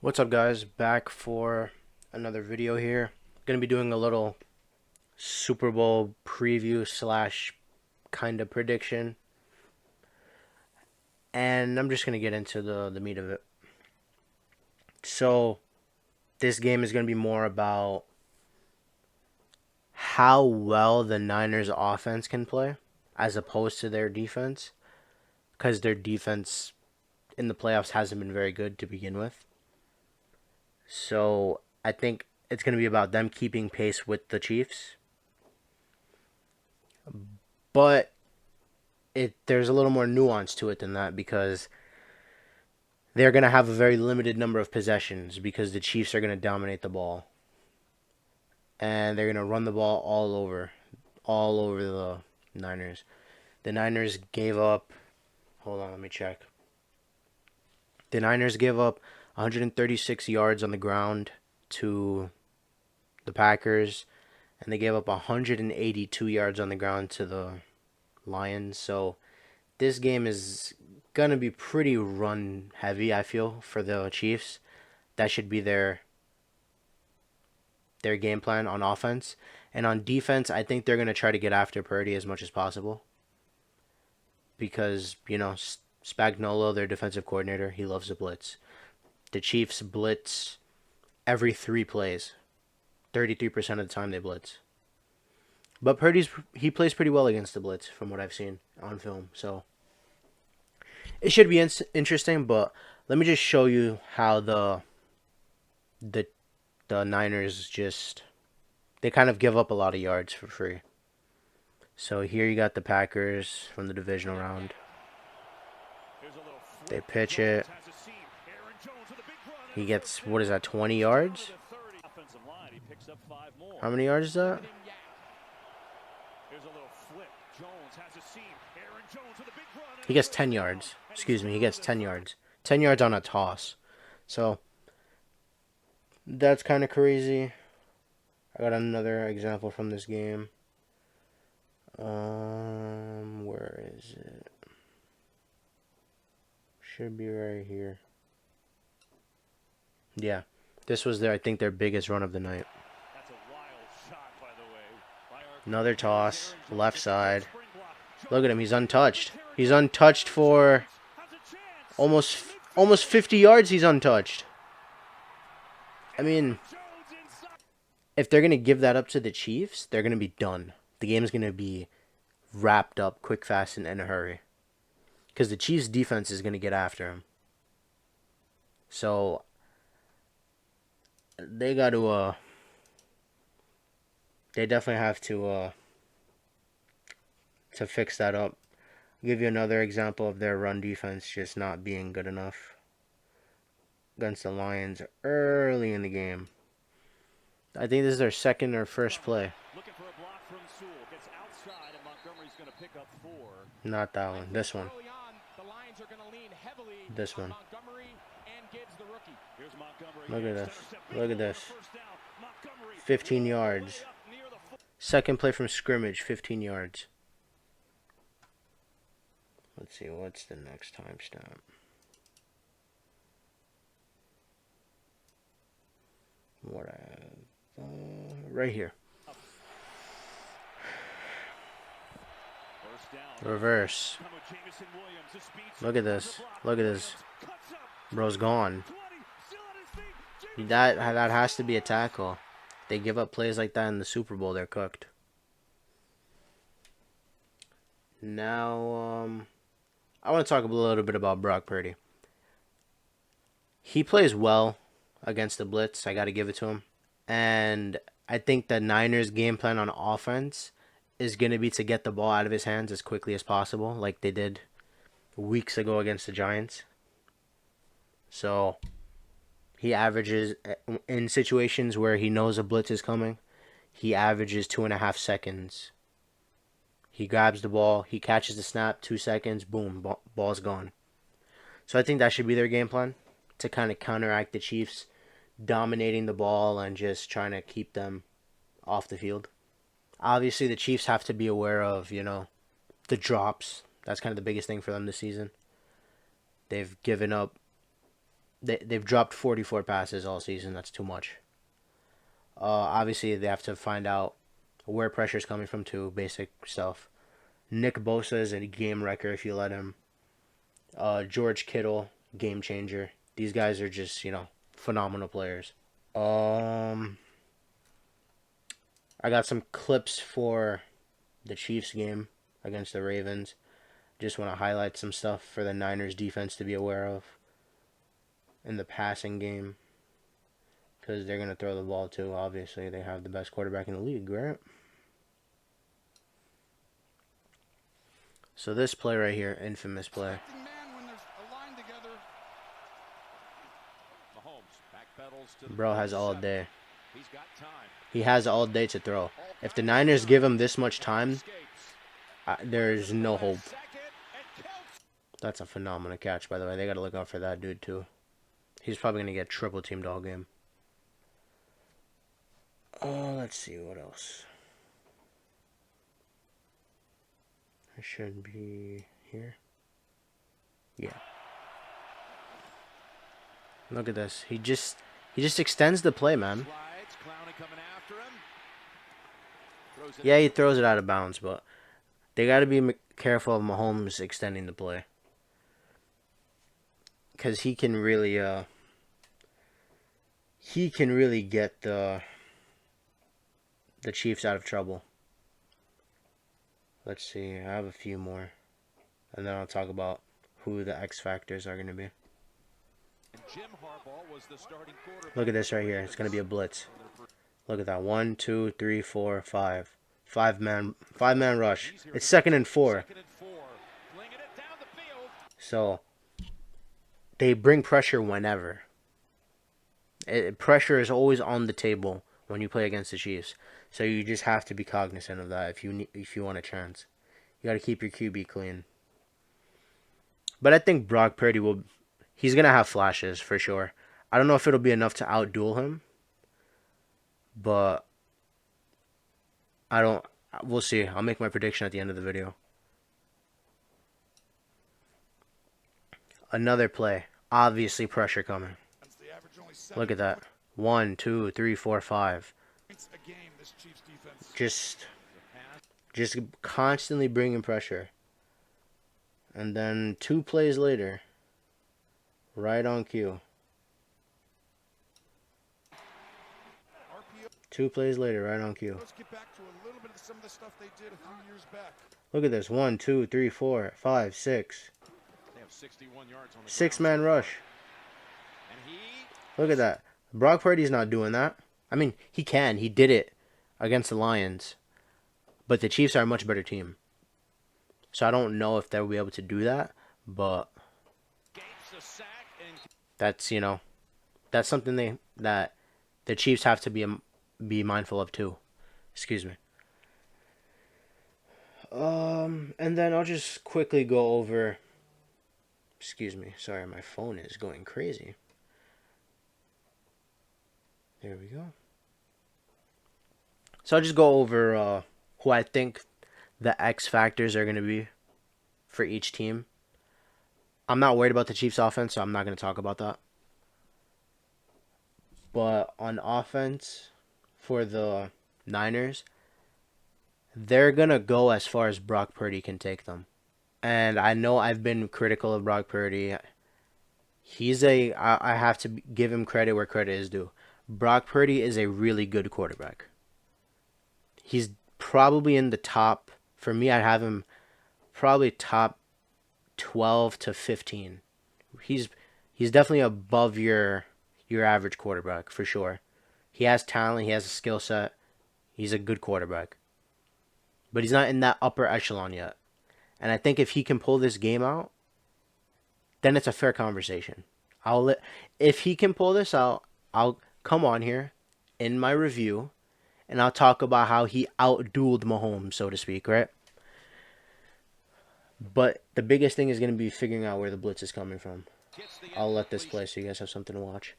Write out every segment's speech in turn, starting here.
What's up, guys? Back for another video here. Gonna be doing a little Super Bowl preview slash kind of prediction, and I'm just gonna get into the meat of it. So this game is gonna be more about how well the Niners offense can play as opposed to their defense, because their defense in the playoffs hasn't been very good to begin with. So I think it's gonna be about them keeping pace with the Chiefs. But there's a little more nuance to it than that, because they're going to have a very limited number of possessions because the Chiefs are going to dominate the ball, and they're going to run the ball all over the Niners. The Niners gave up, hold on, let me check. The Niners gave up 136 yards on the ground to the Packers, and they gave up 182 yards on the ground to the Lions. So this game is gonna be pretty run heavy, I feel, for the Chiefs. That should be their game plan on offense. And on defense, I think they're gonna try to get after Purdy as much as possible, because Spagnuolo, their defensive coordinator, he loves to blitz. The Chiefs blitz every 3 plays. 33% of the time they blitz. But he plays pretty well against the blitz from what I've seen on film. So it should be interesting, but let me just show you how the Niners they kind of give up a lot of yards for free. So here you got the Packers from the divisional round. They pitch it. He gets, what is that, 20 yards? How many yards is that? He gets 10 yards. Excuse me, he gets 10 yards. 10 yards on a toss. So that's kind of crazy. I got another example from this game. Where is it? Should be right here. Yeah, this was I think their biggest run of the night. Another toss, left side. Look at him, he's untouched. He's untouched for almost 50 yards. He's untouched. I mean, if they're going to give that up to the Chiefs, they're going to be done. The game's going to be wrapped up quick, fast, and in a hurry, because the Chiefs' defense is going to get after him. So they got to they definitely have to fix that up. I'll give you another example of their run defense just not being good enough against the Lions early in the game. I think this is their second or first play. Not that one. This one. This one. Look at this. Look at this. 15 yards. Second play from scrimmage, 15 yards. Let's see, what's the next timestamp? Right here. Reverse. Look at this. Look at this. Bro's gone. That has to be a tackle. They give up plays like that in the Super Bowl, they're cooked. Now, I want to talk a little bit about Brock Purdy. He plays well against the blitz. I got to give it to him. And I think the Niners' game plan on offense is going to be to get the ball out of his hands as quickly as possible, like they did weeks ago against the Giants. So he averages, in situations where he knows a blitz is coming, he averages 2.5 seconds. He grabs the ball, he catches the snap, 2 seconds, boom, ball's gone. So I think that should be their game plan, to kind of counteract the Chiefs dominating the ball and just trying to keep them off the field. Obviously, the Chiefs have to be aware of, the drops. That's kind of the biggest thing for them this season. They've given up they've dropped 44 passes all season. That's too much. Obviously, they have to find out where pressure's coming from too. Basic stuff. Nick Bosa is a game wrecker if you let him. George Kittle, game changer. These guys are just phenomenal players. I got some clips for the Chiefs game against the Ravens. Just want to highlight some stuff for the Niners defense to be aware of in the passing game. Because they're going to throw the ball too, obviously. They have the best quarterback in the league, right? So this play right here, infamous play. Bro has all day. He has all day to throw. If the Niners give him this much time, there's no hope. That's a phenomenal catch, by the way. They got to look out for that dude, too. He's probably going to get triple teamed all game. Let's see what else. I should be here. Yeah. Look at this. He just extends the play, man. Yeah, he throws it out of bounds, but they got to be careful of Mahomes extending the play. Because he can really get the Chiefs out of trouble. Let's see. I have a few more. And then I'll talk about who the X factors are going to be. Look at this right here. It's going to be a blitz. Look at that. 1, 2, 3, 4, 5. Five-man rush. It's 2nd and 4. So they bring pressure whenever. Pressure is always on the table when you play against the Chiefs. So you just have to be cognizant of that if you want a chance. You got to keep your QB clean. But I think Brock Purdy he's going to have flashes for sure. I don't know if it'll be enough to outduel him. But we'll see. I'll make my prediction at the end of the video. Another play. Obviously pressure coming. Look at that. 1, 2, 3, 4, 5. Just constantly bringing pressure. And then 2 plays later, right on cue. 2 plays later, right on cue. Look at this. 1, 2, 3, 4, 5, 6. 6-man rush. Look at that. Brock Purdy's not doing that. I mean, he can. He did it against the Lions. But the Chiefs are a much better team. So I don't know if they'll be able to do that. But that's, that's something that the Chiefs have to be mindful of too. Excuse me. And then I'll just quickly go over. Excuse me. Sorry, my phone is going crazy. There we go. So I'll just go over who I think the X factors are going to be for each team. I'm not worried about the Chiefs offense, so I'm not going to talk about that. But on offense, for the Niners, they're going to go as far as Brock Purdy can take them. And I know I've been critical of Brock Purdy. I have to give him credit where credit is due. Brock Purdy is a really good quarterback. He's probably in the top, for me, I'd have him probably top 12 to 15. He's definitely above your average quarterback, for sure. He has talent, he has a skill set. He's a good quarterback. But he's not in that upper echelon yet. And I think if he can pull this game out, then it's a fair conversation. If he can pull this out, I'll come on here in my review and I'll talk about how he outdueled Mahomes, so to speak, right? But the biggest thing is going to be figuring out where the blitz is coming from. I'll let this play so you guys have something to watch.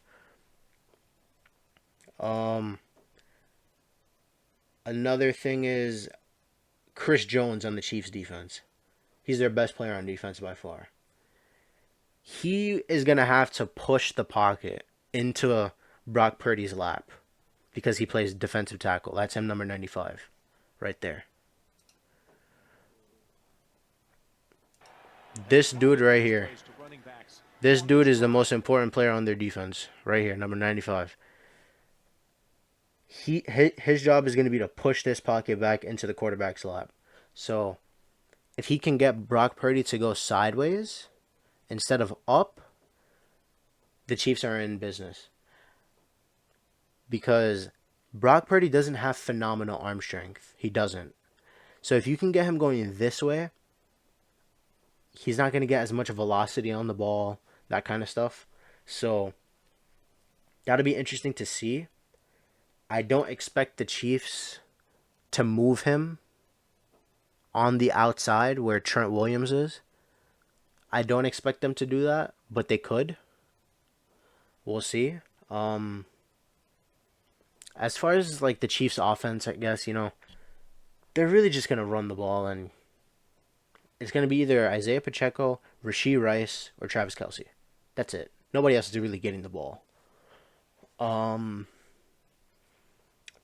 Another thing is Chris Jones on the Chiefs defense. He's their best player on defense by far. he is going to have to push the pocket into Brock Purdy's lap because he plays defensive tackle. That's him, number 95, right there. This dude right here. This dude is the most important player on their defense, right here, number 95. His job is going to be to push this pocket back into the quarterback's lap. So if he can get Brock Purdy to go sideways instead of up, the Chiefs are in business. Because Brock Purdy doesn't have phenomenal arm strength. He doesn't. So if you can get him going this way, he's not going to get as much velocity on the ball, that kind of stuff. So that'll be interesting to see. I don't expect the Chiefs to move him on the outside where Trent Williams is. I don't expect them to do that, but they could. We'll see. As far as like the Chiefs offense, I guess, they're really just going to run the ball, and it's going to be either Isaiah Pacheco, Rashee Rice, or Travis Kelce. That's it. Nobody else is really getting the ball.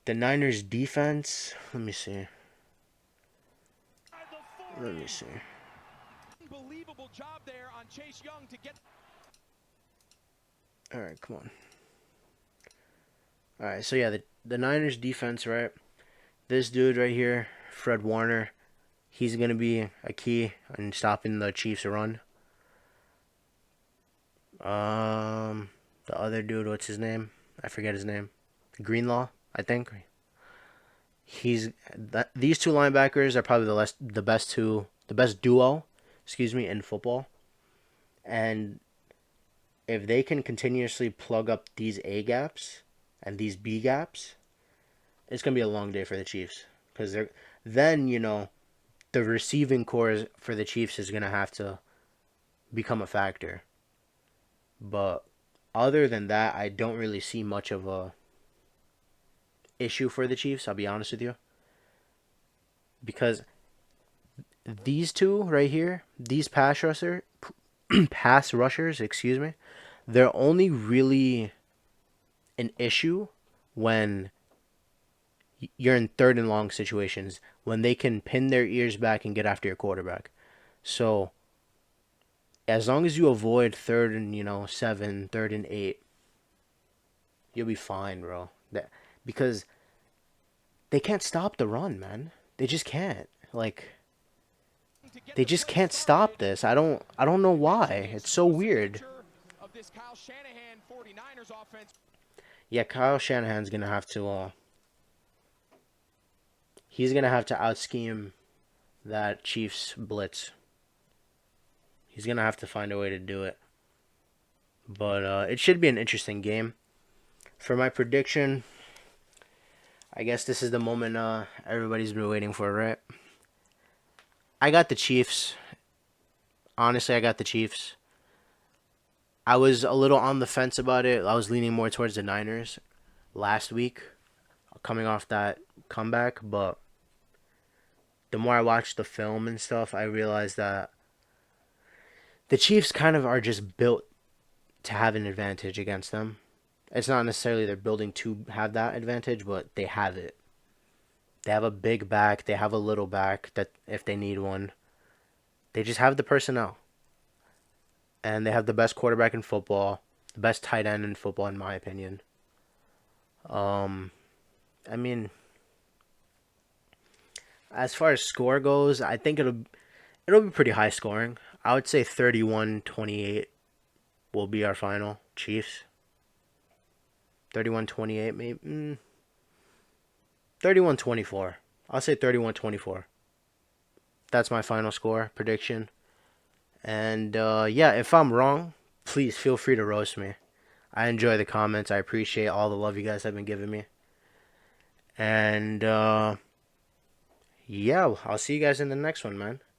The Niners defense, let me see. Unbelievable job there on Chase Young to get. All right, come on. All right, so yeah, the Niners defense, right? This dude right here, Fred Warner, he's going to be a key in stopping the Chiefs' run. The other dude, what's his name? I forget his name. Greenlaw, I think. These two linebackers are probably the best duo, in football. And if they can continuously plug up these A gaps and these B gaps, it's gonna be a long day for the Chiefs. Because then the receiving core for the Chiefs is gonna have to become a factor. But other than that, I don't really see much of a issue for the Chiefs, I'll be honest with you. Because these two right here, these pass rushers, they're only really an issue when you're in third and long situations, when they can pin their ears back and get after your quarterback. So as long as you avoid 3rd and 7, 3rd and 8, you'll be fine, bro. Because they can't stop the run, man. They just can't. They just can't stop this. I don't know why. It's so weird. Yeah, Kyle Shanahan's gonna have to. He's gonna have to out-scheme that Chiefs blitz. He's gonna have to find a way to do it. But it should be an interesting game. For my prediction, I guess this is the moment everybody's been waiting for, right? I got the Chiefs. Honestly, I got the Chiefs. I was a little on the fence about it. I was leaning more towards the Niners last week, coming off that comeback. But the more I watched the film and stuff, I realized that the Chiefs kind of are just built to have an advantage against them. It's not necessarily they're building to have that advantage, but they have it. They have a big back. They have a little back that if they need one. They just have the personnel. And they have the best quarterback in football. The best tight end in football, in my opinion. I mean, as far as score goes, I think it'll be pretty high scoring. I would say 31-28 will be our final. Chiefs. 31-28, maybe. 31-24. I'll say 31-24. That's my final score prediction. And yeah, if I'm wrong, please feel free to roast me. I enjoy the comments. I appreciate all the love you guys have been giving me. And yeah, I'll see you guys in the next one, man.